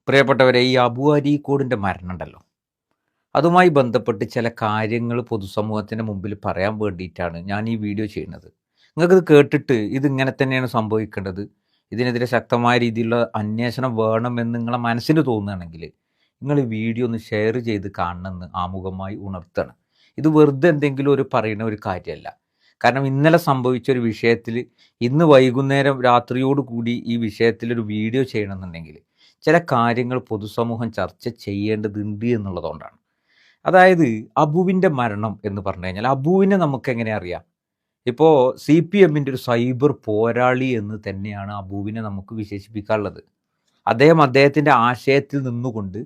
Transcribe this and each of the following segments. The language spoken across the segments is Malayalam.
പ്രിയപ്പെട്ടവരെ, ഈ അബു അരീക്കോടിൻ്റെ മരണം ഉണ്ടല്ലോ, അതുമായി ബന്ധപ്പെട്ട് ചില കാര്യങ്ങൾ പൊതുസമൂഹത്തിൻ്റെ മുമ്പിൽ പറയാൻ വേണ്ടിയിട്ടാണ് ഞാൻ ഈ വീഡിയോ ചെയ്യുന്നത്. നിങ്ങൾക്കിത് കേട്ടിട്ട് ഇതിങ്ങനെ തന്നെയാണ് സംഭവിക്കേണ്ടത്, ഇതിനെതിരെ ശക്തമായ രീതിയിലുള്ള അന്വേഷണം വേണമെന്ന് നിങ്ങളെ മനസ്സിന് തോന്നുകയാണെങ്കിൽ നിങ്ങൾ ഈ വീഡിയോ ഒന്ന് ഷെയർ ചെയ്ത് കാണണമെന്ന് ആമുഖമായി ഉണർത്തുകയാണ്. ഇത് വെറുതെ എന്തെങ്കിലും ഒരു പറയുന്ന ഒരു കാര്യമല്ല. കാരണം ഇന്നലെ സംഭവിച്ച ഒരു വിഷയത്തിൽ ഇന്ന് വൈകുന്നേരം രാത്രിയോട് കൂടി ഈ വിഷയത്തിലൊരു വീഡിയോ ചെയ്യണമെന്നുണ്ടെങ്കിൽ ചില കാര്യങ്ങൾ പൊതുസമൂഹം ചർച്ച ചെയ്യേണ്ടതുണ്ട് എന്നുള്ളതുകൊണ്ടാണ്. അതായത് അബുവിൻ്റെ മരണം എന്ന് പറഞ്ഞു കഴിഞ്ഞാൽ അബുവിനെ നമുക്ക് എങ്ങനെ അറിയാം? ഇപ്പോൾ CPMൻ്റെ ഒരു സൈബർ പോരാളി എന്ന് തന്നെയാണ് അബുവിനെ നമുക്ക് വിശേഷിപ്പിക്കാനുള്ളത്. അദ്ദേഹത്തിൻ്റെ ആശയത്തിൽ നിന്നുകൊണ്ട്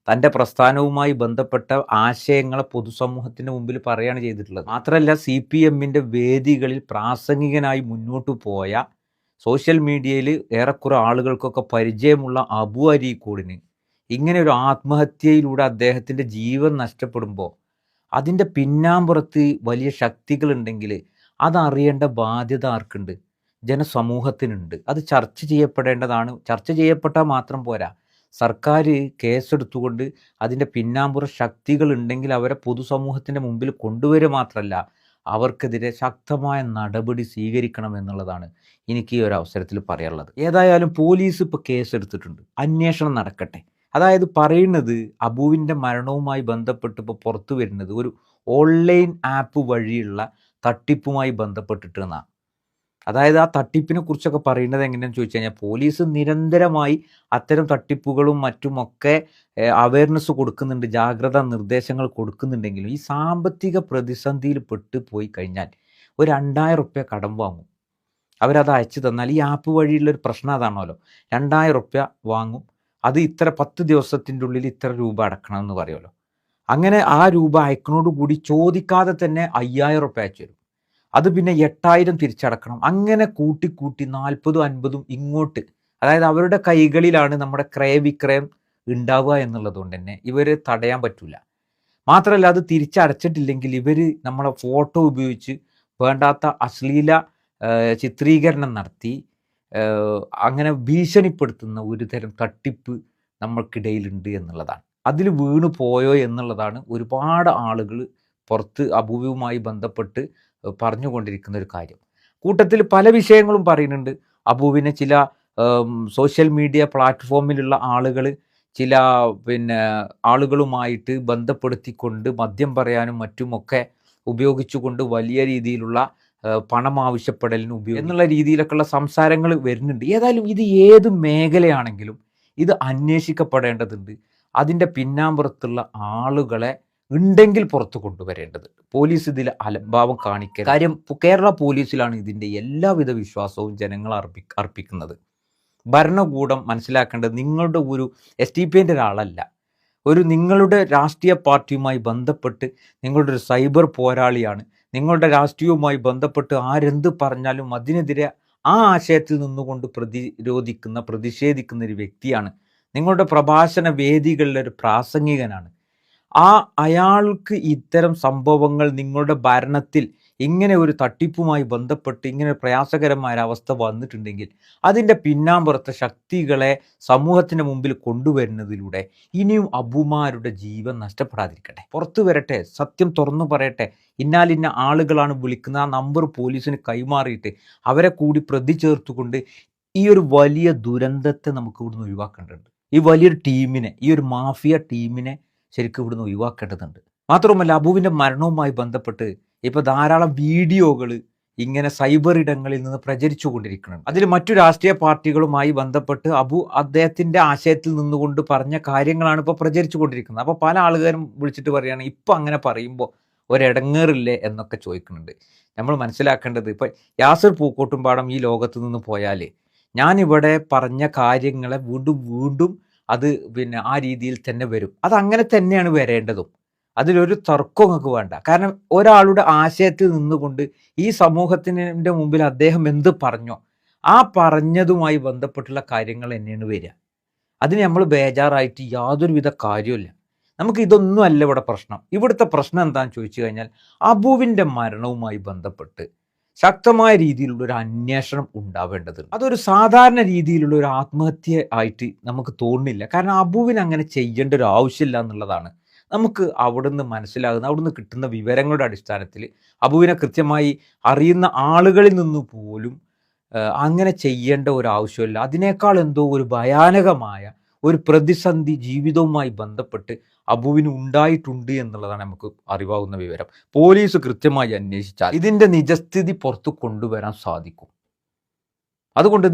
തൻ്റെ പ്രസ്ഥാനവുമായി ബന്ധപ്പെട്ട ആശയങ്ങളെ പൊതുസമൂഹത്തിൻ്റെ മുമ്പിൽ പറയുകയാണ് ചെയ്തിട്ടുള്ളത്. മാത്രമല്ല CPMൻ്റെ വേദികളിൽ പ്രാസംഗികനായി മുന്നോട്ട് പോയ, സോഷ്യൽ മീഡിയയിൽ ഏറെക്കുറെ ആളുകൾക്കൊക്കെ പരിചയമുള്ള അബു അരീക്കോടിന് ഇങ്ങനെ ഒരു ആത്മഹത്യയിലൂടെ അദ്ദേഹത്തിൻ്റെ ജീവൻ നഷ്ടപ്പെടുമ്പോൾ അതിൻ്റെ പിന്നാമ്പുറത്ത് വലിയ ശക്തികളുണ്ടെങ്കിൽ അതറിയേണ്ട ബാധ്യത ആർക്കുണ്ട്? ജനസമൂഹത്തിനുണ്ട്. അത് ചർച്ച ചെയ്യപ്പെടേണ്ടതാണ്. ചർച്ച ചെയ്യപ്പെട്ടാൽ മാത്രം പോരാ, സർക്കാർ കേസെടുത്തുകൊണ്ട് അതിൻ്റെ പിന്നാമ്പുറ ശക്തികളുണ്ടെങ്കിൽ അവരെ പൊതുസമൂഹത്തിൻ്റെ മുമ്പിൽ കൊണ്ടുവരിക മാത്രമല്ല, അവർക്കെതിരെ ശക്തമായ നടപടി സ്വീകരിക്കണം എന്നുള്ളതാണ് എനിക്ക് ഈ ഒരു അവസരത്തിൽ പറയാനുള്ളത്. ഏതായാലും പോലീസ് ഇപ്പോൾ കേസെടുത്തിട്ടുണ്ട്, അന്വേഷണം നടക്കട്ടെ. അതായത് പറയുന്നത് അബുവിൻ്റെ മരണവുമായി ബന്ധപ്പെട്ട് ഇപ്പോൾ പുറത്തു വരുന്നത് ഒരു ഓൺലൈൻ ആപ്പ് വഴിയുള്ള തട്ടിപ്പുമായി ബന്ധപ്പെട്ടിട്ട് എന്നാണ്. അതായത് ആ തട്ടിപ്പിനെ കുറിച്ചൊക്കെ പറയുന്നത് എങ്ങനെയാണെന്ന് ചോദിച്ചു കഴിഞ്ഞാൽ, പോലീസ് നിരന്തരമായി അത്തരം തട്ടിപ്പുകളും മറ്റുമൊക്കെ അവയർനെസ് കൊടുക്കുന്നുണ്ട്, ജാഗ്രതാ നിർദ്ദേശങ്ങൾ കൊടുക്കുന്നുണ്ടെങ്കിലും ഈ സാമ്പത്തിക പ്രതിസന്ധിയിൽ പെട്ട് പോയി കഴിഞ്ഞാൽ ഒരു 2000 റുപ്യ കടം വാങ്ങും. അവരത് അയച്ചു തന്നാൽ, ഈ ആപ്പ് വഴിയുള്ളൊരു പ്രശ്നം അതാണല്ലോ, 2000 റുപ്യ വാങ്ങും, അത് ഇത്ര 10 ദിവസത്തിൻ്റെ ഉള്ളിൽ ഇത്ര രൂപ അടക്കണം എന്ന് പറയുമല്ലോ. അങ്ങനെ ആ രൂപ അയക്കണോടുകൂടി ചോദിക്കാതെ തന്നെ 5000 റുപ്യ അയച്ചു തരും. അത് പിന്നെ 8000 തിരിച്ചടക്കണം. അങ്ങനെ കൂട്ടി 40-50 ഇങ്ങോട്ട്, അതായത് അവരുടെ കൈകളിലാണ് നമ്മുടെ ക്രയവിക്രയം ഉണ്ടാവുക എന്നുള്ളത് കൊണ്ട് തന്നെ ഇവരെ തടയാൻ പറ്റില്ല. മാത്രമല്ല, അത് തിരിച്ചടച്ചിട്ടില്ലെങ്കിൽ ഇവർ നമ്മളെ ഫോട്ടോ ഉപയോഗിച്ച് വേണ്ടാത്ത അശ്ലീല ചിത്രീകരണം നടത്തി അങ്ങനെ ഭീഷണിപ്പെടുത്തുന്ന ഒരു തരം തട്ടിപ്പ് നമ്മൾക്കിടയിലുണ്ട് എന്നുള്ളതാണ്. അതിൽ വീണു പോയോ എന്നുള്ളതാണ് ഒരുപാട് ആളുകൾ പുറത്ത് അബുവുമായി ബന്ധപ്പെട്ട് പറഞ്ഞുകൊണ്ടിരിക്കുന്ന ഒരു കാര്യം. കൂട്ടത്തിൽ പല വിഷയങ്ങളും പറയുന്നുണ്ട്. അബുവിനെ ചില സോഷ്യൽ മീഡിയ പ്ലാറ്റ്ഫോമിലുള്ള ആളുകൾ ചില ആളുകളുമായിട്ട് ബന്ധപ്പെടുത്തിക്കൊണ്ട് മദ്യം പറയാനും മറ്റുമൊക്കെ ഉപയോഗിച്ചുകൊണ്ട് വലിയ രീതിയിലുള്ള പണം ആവശ്യപ്പെടലിന് എന്നുള്ള രീതിയിലൊക്കെയുള്ള സംസാരങ്ങൾ വരുന്നുണ്ട്. ഏതായാലും ഇത് ഏത് മേഖലയാണെങ്കിലും ഇത് അന്വേഷിക്കപ്പെടേണ്ടതുണ്ട്. അതിൻ്റെ പിന്നാമ്പുറത്തുള്ള ആളുകളെ ഉണ്ടെങ്കിൽ പുറത്തു കൊണ്ടുവരേണ്ടത്. പോലീസ് ഇതിൽ അലംഭാവം കാണിക്കുക. കാര്യം കേരള പോലീസിലാണ് ഇതിൻ്റെ എല്ലാവിധ വിശ്വാസവും ജനങ്ങൾ അർപ്പിക്കുന്നത്. ഭരണകൂടം മനസ്സിലാക്കേണ്ടത് നിങ്ങളുടെ ഒരു STPൻ്റെ ഒരാളല്ല, നിങ്ങളുടെ രാഷ്ട്രീയ പാർട്ടിയുമായി ബന്ധപ്പെട്ട് നിങ്ങളുടെ ഒരു സൈബർ പോരാളിയാണ്. നിങ്ങളുടെ രാഷ്ട്രീയവുമായി ബന്ധപ്പെട്ട് ആരെന്ത് പറഞ്ഞാലും അതിനെതിരെ ആ ആശയത്തിൽ നിന്നുകൊണ്ട് പ്രതിഷേധിക്കുന്ന ഒരു വ്യക്തിയാണ്. നിങ്ങളുടെ പ്രഭാഷണ വേദികളിലെ ഒരു പ്രാസംഗികനാണ്. അയാൾക്ക് ഇത്തരം സംഭവങ്ങൾ നിങ്ങളുടെ ഭരണത്തിൽ ഇങ്ങനെ ഒരു തട്ടിപ്പുമായി ബന്ധപ്പെട്ട് ഇങ്ങനെ പ്രയാസകരമായ ഒരവസ്ഥ വന്നിട്ടുണ്ടെങ്കിൽ അതിൻ്റെ പിന്നാമ്പുറത്തെ ശക്തികളെ സമൂഹത്തിൻ്റെ മുമ്പിൽ കൊണ്ടുവരുന്നതിലൂടെ ഇനിയും അബുമാരുടെ ജീവൻ നഷ്ടപ്പെടാതിരിക്കട്ടെ, പുറത്തു വരട്ടെ, സത്യം തുറന്നു പറയട്ടെ. ഇന്നാലിന്ന ആളുകളാണ് വിളിക്കുന്ന ആ നമ്പർ പോലീസിന് കൈമാറിയിട്ട് അവരെ കൂടി പ്രതി ചേർത്തുകൊണ്ട് ഈ ഒരു വലിയ ദുരന്തത്തെ നമുക്ക് ഇവിടുന്ന് ഒഴിവാക്കേണ്ടതുണ്ട്. ഈ വലിയൊരു ടീമിനെ, ഈ ഒരു മാഫിയ ടീമിനെ ശരിക്കും ഇവിടുന്ന് ഒഴിവാക്കേണ്ടതുണ്ട്. മാത്രമല്ല, അബുവിൻ്റെ മരണവുമായി ബന്ധപ്പെട്ട് ഇപ്പോൾ ധാരാളം വീഡിയോകൾ ഇങ്ങനെ സൈബർ ഇടങ്ങളിൽ നിന്ന് പ്രചരിച്ചു കൊണ്ടിരിക്കുന്നുണ്ട്. അതിൽ മറ്റു രാഷ്ട്രീയ പാർട്ടികളുമായി ബന്ധപ്പെട്ട് അദ്ദേഹത്തിൻ്റെ ആശയത്തിൽ നിന്നുകൊണ്ട് പറഞ്ഞ കാര്യങ്ങളാണ് ഇപ്പോൾ പ്രചരിച്ചു കൊണ്ടിരിക്കുന്നത്. അപ്പോൾ പല ആളുകാരും വിളിച്ചിട്ട് പറയുകയാണ്, ഇപ്പം അങ്ങനെ പറയുമ്പോൾ ഒരിടങ്ങേറില്ലേ എന്നൊക്കെ ചോദിക്കുന്നുണ്ട്. നമ്മൾ മനസ്സിലാക്കേണ്ടത്, ഇപ്പോൾ യാസിർ പൂക്കോട്ടുംപാടം ഈ ലോകത്ത് നിന്ന് പോയാൽ ഞാനിവിടെ പറഞ്ഞ കാര്യങ്ങളെ വീണ്ടും അത് ആ രീതിയിൽ തന്നെ വരും. അതങ്ങനെ തന്നെയാണ് വരേണ്ടതും. അതിലൊരു തർക്കം നിങ്ങൾക്ക് വേണ്ട. കാരണം ഒരാളുടെ ആശയത്തിൽ നിന്നുകൊണ്ട് ഈ സമൂഹത്തിൻ്റെ മുമ്പിൽ അദ്ദേഹം എന്ത് പറഞ്ഞോ ആ പറഞ്ഞതുമായി ബന്ധപ്പെട്ടുള്ള കാര്യങ്ങൾ തന്നെയാണ് വരിക. അതിന് നമ്മൾ ബേജാറായിട്ട് യാതൊരുവിധ കാര്യമില്ല. നമുക്ക് ഇതൊന്നും അല്ല ഇവിടെ പ്രശ്നം. ഇവിടുത്തെ പ്രശ്നം എന്താണെന്ന് ചോദിച്ചു കഴിഞ്ഞാൽ, അബുവിൻ്റെ മരണവുമായി ബന്ധപ്പെട്ട് ശക്തമായ രീതിയിലുള്ള ഒരു അന്വേഷണം ഉണ്ടാവേണ്ടതുണ്ട്. അതൊരു സാധാരണ രീതിയിലുള്ള ഒരു ആത്മഹത്യ ആയിട്ട് നമുക്ക് തോന്നുന്നില്ല. കാരണം അബുവിന് അങ്ങനെ ചെയ്യേണ്ട ഒരു ആവശ്യമില്ല എന്നുള്ളതാണ് നമുക്ക് അവിടുന്ന് മനസ്സിലാകുന്ന, അവിടുന്ന് കിട്ടുന്ന വിവരങ്ങളുടെ അടിസ്ഥാനത്തിൽ അബുവിനെ കൃത്യമായി അറിയുന്ന ആളുകളിൽ നിന്ന് പോലും അങ്ങനെ ചെയ്യേണ്ട ഒരു ആവശ്യമില്ല. അതിനേക്കാൾ എന്തോ ഒരു ഭയാനകമായ ഒരു പ്രതിസന്ധി ജീവിതവുമായി ബന്ധപ്പെട്ട് അബുവിന് ഉണ്ടായിട്ടുണ്ട് എന്നുള്ളതാണ് നമുക്ക് അറിവാകുന്ന വിവരം. പോലീസ് കൃത്യമായി അന്വേഷിച്ചാൽ ഇതിൻ്റെ നിജസ്ഥിതി പുറത്ത് കൊണ്ടുവരാൻ സാധിക്കും. അതുകൊണ്ട്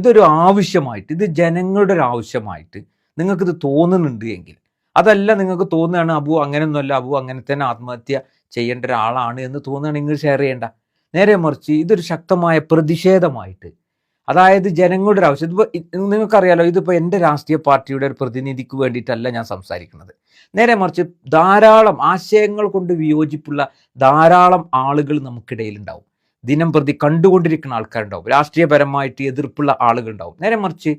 ഇതൊരു ആവശ്യമായിട്ട്, ഇത് ജനങ്ങളുടെ ഒരു ആവശ്യമായിട്ട് നിങ്ങൾക്കിത് തോന്നുന്നുണ്ട് എങ്കിൽ, അതല്ല നിങ്ങൾക്ക് തോന്നുകയാണ് അബു അങ്ങനെയൊന്നുമല്ല, അബു അങ്ങനെ തന്നെ ആത്മഹത്യ ചെയ്യേണ്ട ഒരാളാണ് എന്ന് തോന്നുകയാണെങ്കിൽ നിങ്ങൾ ഷെയർ ചെയ്യേണ്ട. നേരെ മറിച്ച് ഇതൊരു ശക്തമായ പ്രതിഷേധമായിട്ട്, അതായത് ജനങ്ങളുടെ ഒരു ആവശ്യം. ഇതിപ്പോൾ നിങ്ങൾക്കറിയാലോ, ഇതിപ്പോൾ എൻ്റെ രാഷ്ട്രീയ പാർട്ടിയുടെ ഒരു പ്രതിനിധിക്ക് വേണ്ടിയിട്ടല്ല ഞാൻ സംസാരിക്കുന്നത്. നേരെ മറിച്ച് ധാരാളം ആശയങ്ങൾ കൊണ്ട് വിയോജിപ്പുള്ള ധാരാളം ആളുകൾ നമുക്കിടയിലുണ്ടാവും. ദിനം പ്രതി കണ്ടുകൊണ്ടിരിക്കുന്ന ആൾക്കാരുണ്ടാവും, രാഷ്ട്രീയപരമായിട്ട് എതിർപ്പുള്ള ആളുകളുണ്ടാവും. നേരെ മറിച്ച്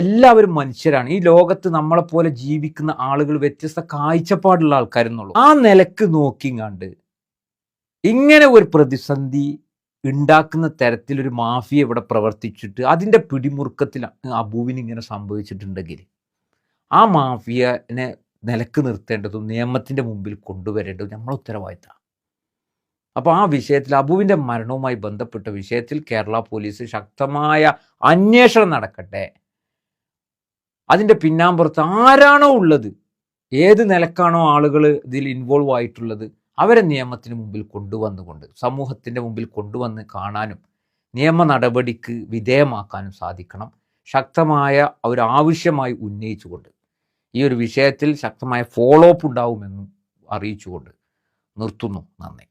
എല്ലാവരും മനുഷ്യരാണ്. ഈ ലോകത്ത് നമ്മളെപ്പോലെ ജീവിക്കുന്ന ആളുകൾ വ്യത്യസ്ത കാഴ്ചപ്പാടുള്ള ആൾക്കാരെന്നുള്ളൂ. ആ നിലക്ക് നോക്കിങ്ങാണ്ട് ഇങ്ങനെ ഒരു പ്രതിസന്ധി ഉണ്ടാക്കുന്ന തരത്തിലൊരു മാഫിയ ഇവിടെ പ്രവർത്തിച്ചിട്ട് അതിൻ്റെ പിടിമുറുക്കത്തിൽ അബുവിന് ഇങ്ങനെ സംഭവിച്ചിട്ടുണ്ടെങ്കിൽ ആ മാഫിയനെ നിലക്ക് നിർത്തേണ്ടതും നിയമത്തിൻ്റെ മുമ്പിൽ കൊണ്ടുവരേണ്ടതും നമ്മളെ ഉത്തരവാദിത്തമാണ്. അപ്പോൾ ആ വിഷയത്തിൽ, അബുവിൻ്റെ മരണവുമായി ബന്ധപ്പെട്ട വിഷയത്തിൽ കേരള പോലീസ് ശക്തമായ അന്വേഷണം നടക്കട്ടെ. അതിൻ്റെ പിന്നാമ്പുറത്ത് ആരാണോ ഉള്ളത്, ഏത് നിലക്കാണോ ആളുകൾ ഇതിൽ ഇൻവോൾവ് ആയിട്ടുള്ളത്, അവരെ നിയമത്തിന് മുമ്പിൽ കൊണ്ടുവന്നുകൊണ്ട്, സമൂഹത്തിൻ്റെ മുമ്പിൽ കൊണ്ടുവന്ന് കാണാനും നിയമ നടപടിക്ക് വിധേയമാക്കാനും സാധിക്കണം. ശക്തമായ ഒരു ആവശ്യമായി ഉന്നയിച്ചുകൊണ്ട് ഈ ഒരു വിഷയത്തിൽ ശക്തമായ ഫോളോ അപ്പ് ഉണ്ടാവുമെന്നും അറിയിച്ചുകൊണ്ട് നിർത്തുന്നു. നന്ദി.